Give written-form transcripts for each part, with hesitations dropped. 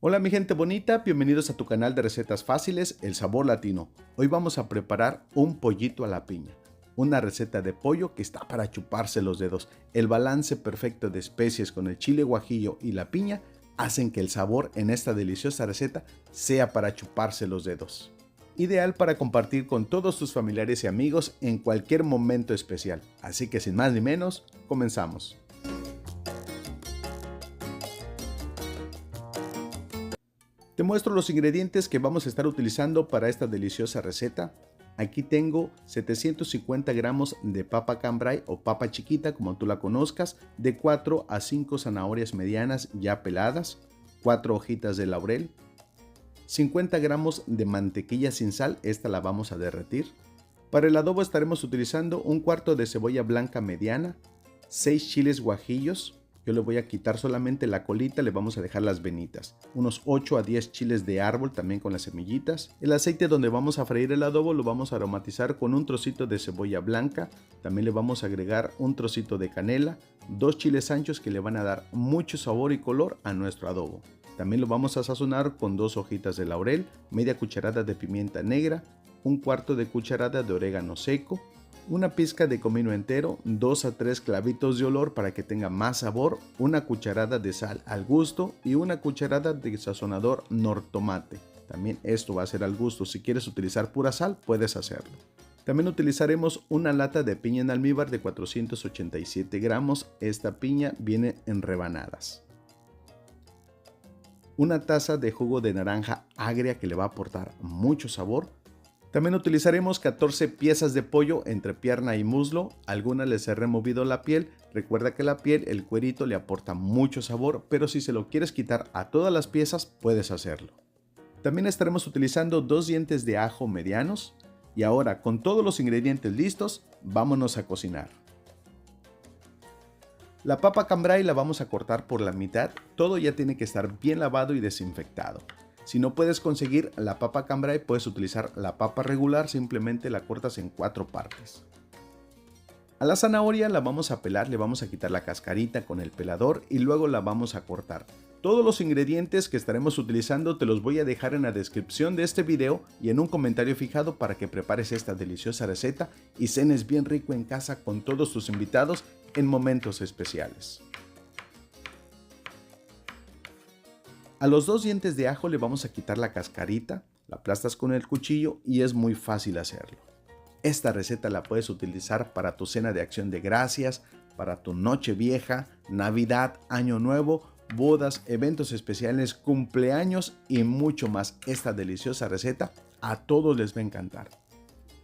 Hola mi gente bonita, bienvenidos a tu canal de recetas fáciles, El Sabor Latino. Hoy vamos a preparar un pollito a la piña, una receta de pollo que está para chuparse los dedos. El balance perfecto de especies con el chile guajillo y la piña hacen que el sabor en esta deliciosa receta sea para chuparse los dedos. Ideal para compartir con todos tus familiares y amigos en cualquier momento especial. Así que sin más ni menos, comenzamos. Te muestro los ingredientes que vamos a estar utilizando para esta deliciosa receta. Aquí tengo 750 gramos de papa cambray o papa chiquita como tú la conozcas, de 4 a 5 zanahorias medianas ya peladas, 4 hojitas de laurel, 50 gramos de mantequilla sin sal, esta la vamos a derretir. Para el adobo estaremos utilizando un cuarto de cebolla blanca mediana, 6 chiles guajillos. Yo le voy a quitar solamente la colita, le vamos a dejar las venitas. Unos 8 a 10 chiles de árbol también con las semillitas. El aceite donde vamos a freír el adobo lo vamos a aromatizar con un trocito de cebolla blanca. También le vamos a agregar un trocito de canela, 2 chiles anchos que le van a dar mucho sabor y color a nuestro adobo. También lo vamos a sazonar con 2 hojitas de laurel, media cucharada de pimienta negra, un cuarto de cucharada de orégano seco, una pizca de comino entero, 2 a 3 clavitos de olor para que tenga más sabor, una cucharada de sal al gusto y una cucharada de sazonador nortomate. También esto va a ser al gusto, si quieres utilizar pura sal puedes hacerlo. También utilizaremos una lata de piña en almíbar de 487 gramos, esta piña viene en rebanadas. Una taza de jugo de naranja agria que le va a aportar mucho sabor. También utilizaremos 14 piezas de pollo entre pierna y muslo, algunas les he removido la piel, recuerda que la piel, el cuerito le aporta mucho sabor, pero si se lo quieres quitar a todas las piezas puedes hacerlo. También estaremos utilizando 2 dientes de ajo medianos y ahora con todos los ingredientes listos, vámonos a cocinar. La papa cambray la vamos a cortar por la mitad, todo ya tiene que estar bien lavado y desinfectado. Si no puedes conseguir la papa cambray, puedes utilizar la papa regular, simplemente la cortas en 4 partes. A la zanahoria la vamos a pelar, le vamos a quitar la cascarita con el pelador y luego la vamos a cortar. Todos los ingredientes que estaremos utilizando te los voy a dejar en la descripción de este video y en un comentario fijado para que prepares esta deliciosa receta y cenes bien rico en casa con todos tus invitados en momentos especiales. A los 2 dientes de ajo le vamos a quitar la cascarita, la aplastas con el cuchillo y es muy fácil hacerlo. Esta receta la puedes utilizar para tu cena de acción de gracias, para tu noche vieja, Navidad, Año Nuevo, bodas, eventos especiales, cumpleaños y mucho más. Esta deliciosa receta a todos les va a encantar.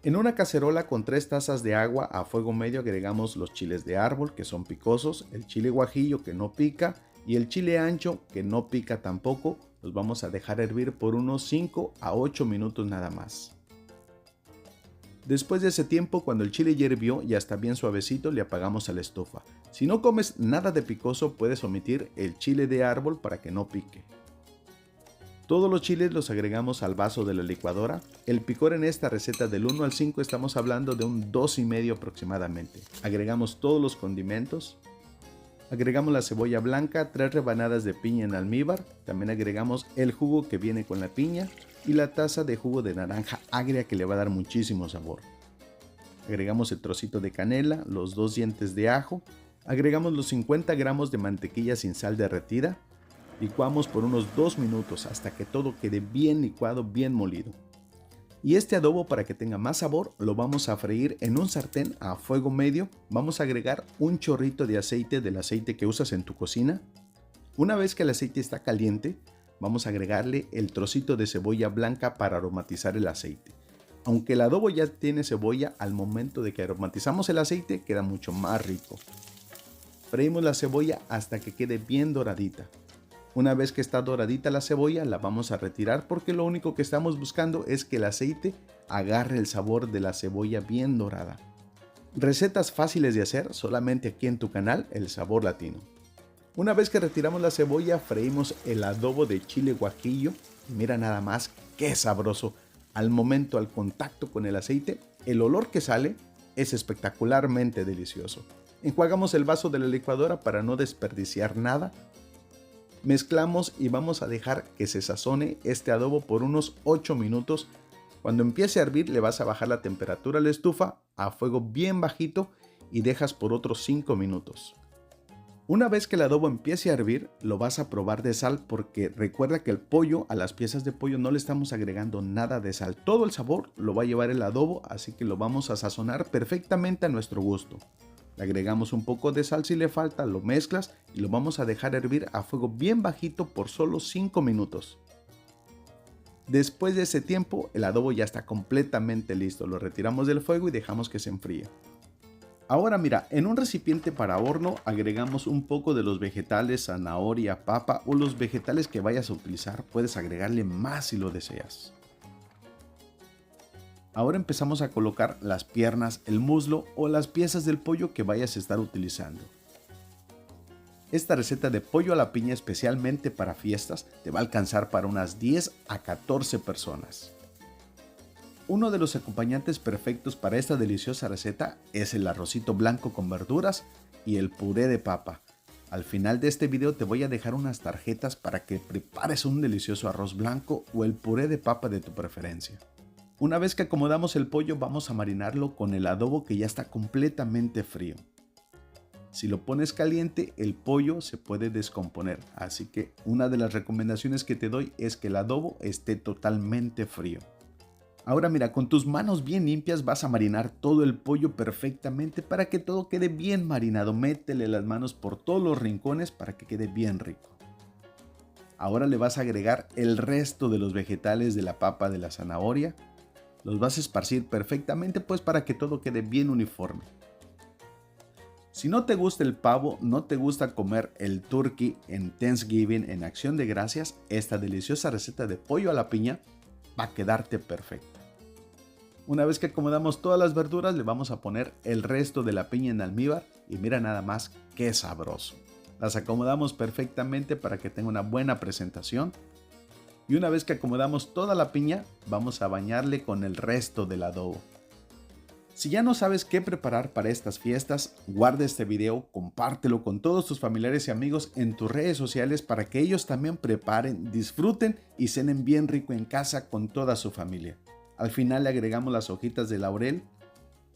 En una cacerola con 3 tazas de agua a fuego medio agregamos los chiles de árbol que son picosos, el chile guajillo que no pica, y el chile ancho que no pica tampoco, los vamos a dejar hervir por unos 5 a 8 minutos nada más. Después de ese tiempo, cuando el chile ya hirvió, ya está bien suavecito, le apagamos a la estufa. Si no comes nada de picoso, puedes omitir el chile de árbol para que no pique. Todos los chiles los agregamos al vaso de la licuadora. El picor en esta receta del 1 al 5 estamos hablando de un 2,5 aproximadamente. Agregamos todos los condimentos. Agregamos la cebolla blanca, 3 rebanadas de piña en almíbar, también agregamos el jugo que viene con la piña y la taza de jugo de naranja agria que le va a dar muchísimo sabor. Agregamos el trocito de canela, los 2 dientes de ajo, agregamos los 50 gramos de mantequilla sin sal derretida, licuamos por unos 2 minutos hasta que todo quede bien licuado, bien molido. Y este adobo, para que tenga más sabor, lo vamos a freír en un sartén a fuego medio. Vamos a agregar un chorrito de aceite, del aceite que usas en tu cocina. Una vez que el aceite está caliente, vamos a agregarle el trocito de cebolla blanca para aromatizar el aceite. Aunque el adobo ya tiene cebolla, al momento de que aromatizamos el aceite queda mucho más rico. Freímos la cebolla hasta que quede bien doradita. Una vez que está doradita la cebolla, la vamos a retirar porque lo único que estamos buscando es que el aceite agarre el sabor de la cebolla bien dorada. Recetas fáciles de hacer solamente aquí en tu canal, El Sabor Latino. Una vez que retiramos la cebolla, freímos el adobo de chile guajillo y mira nada más qué sabroso. Al momento, al contacto con el aceite, el olor que sale es espectacularmente delicioso. Enjuagamos el vaso de la licuadora para no desperdiciar nada. Mezclamos y vamos a dejar que se sazone este adobo por unos 8 minutos. Cuando empiece a hervir le vas a bajar la temperatura a la estufa a fuego bien bajito y dejas por otros 5 minutos. Una vez que el adobo empiece a hervir, lo vas a probar de sal porque recuerda que el pollo, a las piezas de pollo no le estamos agregando nada de sal. Todo el sabor lo va a llevar el adobo, así que lo vamos a sazonar perfectamente a nuestro gusto. Le agregamos un poco de sal si le falta, lo mezclas y lo vamos a dejar hervir a fuego bien bajito por solo 5 minutos. Después de ese tiempo, el adobo ya está completamente listo. Lo retiramos del fuego y dejamos que se enfríe. Ahora mira, en un recipiente para horno agregamos un poco de los vegetales, zanahoria, papa o los vegetales que vayas a utilizar. Puedes agregarle más si lo deseas. Ahora empezamos a colocar las piernas, el muslo o las piezas del pollo que vayas a estar utilizando. Esta receta de pollo a la piña especialmente para fiestas te va a alcanzar para unas 10 a 14 personas. Uno de los acompañantes perfectos para esta deliciosa receta es el arrocito blanco con verduras y el puré de papa. Al final de este video te voy a dejar unas tarjetas para que prepares un delicioso arroz blanco o el puré de papa de tu preferencia. Una vez que acomodamos el pollo vamos a marinarlo con el adobo que ya está completamente frío. Si lo pones caliente el pollo se puede descomponer, así que una de las recomendaciones que te doy es que el adobo esté totalmente frío. Ahora mira, con tus manos bien limpias vas a marinar todo el pollo perfectamente para que todo quede bien marinado. Métele las manos por todos los rincones para que quede bien rico. Ahora le vas a agregar el resto de los vegetales de la papa, de la zanahoria. Los vas a esparcir perfectamente pues para que todo quede bien uniforme. Si no te gusta el pavo, no te gusta comer el turkey en Thanksgiving, en Acción de Gracias, esta deliciosa receta de pollo a la piña va a quedarte perfecta. Una vez que acomodamos todas las verduras, le vamos a poner el resto de la piña en almíbar y mira nada más qué sabroso. Las acomodamos perfectamente para que tenga una buena presentación. Y una vez que acomodamos toda la piña, vamos a bañarle con el resto del adobo. Si ya no sabes qué preparar para estas fiestas, guarda este video, compártelo con todos tus familiares y amigos en tus redes sociales para que ellos también preparen, disfruten y cenen bien rico en casa con toda su familia. Al final le agregamos las hojitas de laurel.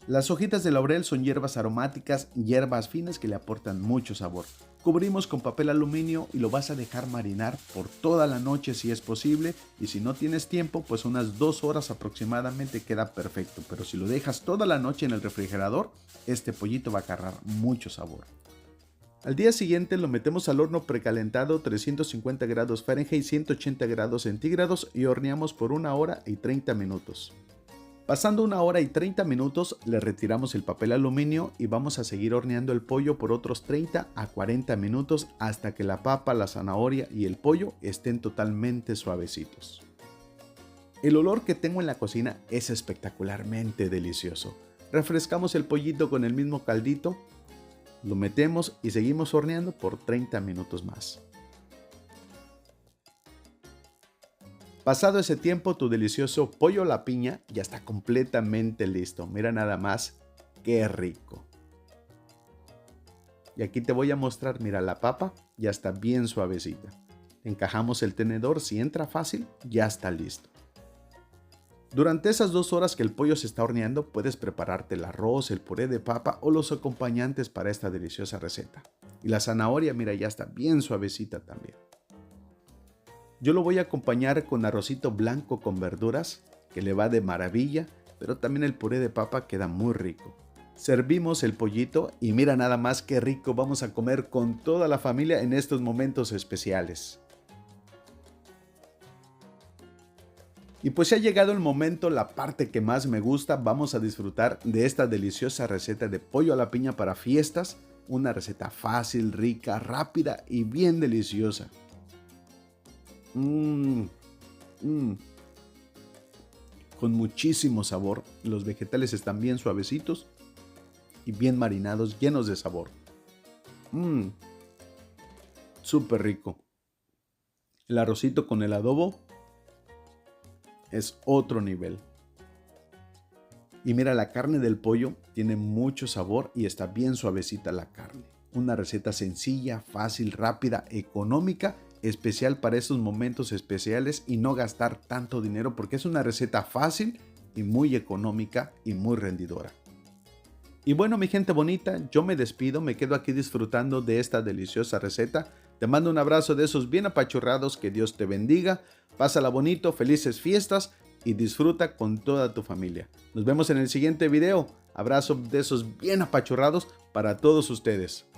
Las hojitas de laurel son hierbas aromáticas, hierbas finas que le aportan mucho sabor. Cubrimos con papel aluminio y lo vas a dejar marinar por toda la noche si es posible, y si no tienes tiempo pues unas 2 horas aproximadamente queda perfecto, pero si lo dejas toda la noche en el refrigerador este pollito va a agarrar mucho sabor. Al día siguiente lo metemos al horno precalentado 350 grados Fahrenheit 180 grados centígrados y horneamos por 1 hora y 30 minutos. Pasando 1 hora y 30 minutos le retiramos el papel aluminio y vamos a seguir horneando el pollo por otros 30 a 40 minutos hasta que la papa, la zanahoria y el pollo estén totalmente suavecitos. El olor que tengo en la cocina es espectacularmente delicioso. Refrescamos el pollito con el mismo caldito, lo metemos y seguimos horneando por 30 minutos más. Pasado ese tiempo, tu delicioso pollo a la piña ya está completamente listo. Mira nada más qué rico. Y aquí te voy a mostrar, mira, la papa ya está bien suavecita. Encajamos el tenedor, si entra fácil, ya está listo. Durante esas 2 horas que el pollo se está horneando, puedes prepararte el arroz, el puré de papa o los acompañantes para esta deliciosa receta. Y la zanahoria, mira, ya está bien suavecita también. Yo lo voy a acompañar con arrocito blanco con verduras, que le va de maravilla, pero también el puré de papa queda muy rico. Servimos el pollito y mira nada más qué rico vamos a comer con toda la familia en estos momentos especiales. Y pues ya ha llegado el momento, la parte que más me gusta, vamos a disfrutar de esta deliciosa receta de pollo a la piña para fiestas, una receta fácil, rica, rápida y bien deliciosa. Con muchísimo sabor, los vegetales están bien suavecitos y bien marinados, llenos de sabor. Súper rico. El arrocito con el adobo es otro nivel. Y mira, la carne del pollo tiene mucho sabor y está bien suavecita la carne. Una receta sencilla, fácil, rápida, económica especial para estos momentos especiales y no gastar tanto dinero, porque es una receta fácil y muy económica y muy rendidora. Y bueno, mi gente bonita, yo me despido, me quedo aquí disfrutando de esta deliciosa receta. Te mando un abrazo de esos bien apachurrados, que Dios te bendiga, pásala bonito, felices fiestas y disfruta con toda tu familia. Nos vemos en el siguiente video. Abrazo de esos bien apachurrados para todos ustedes.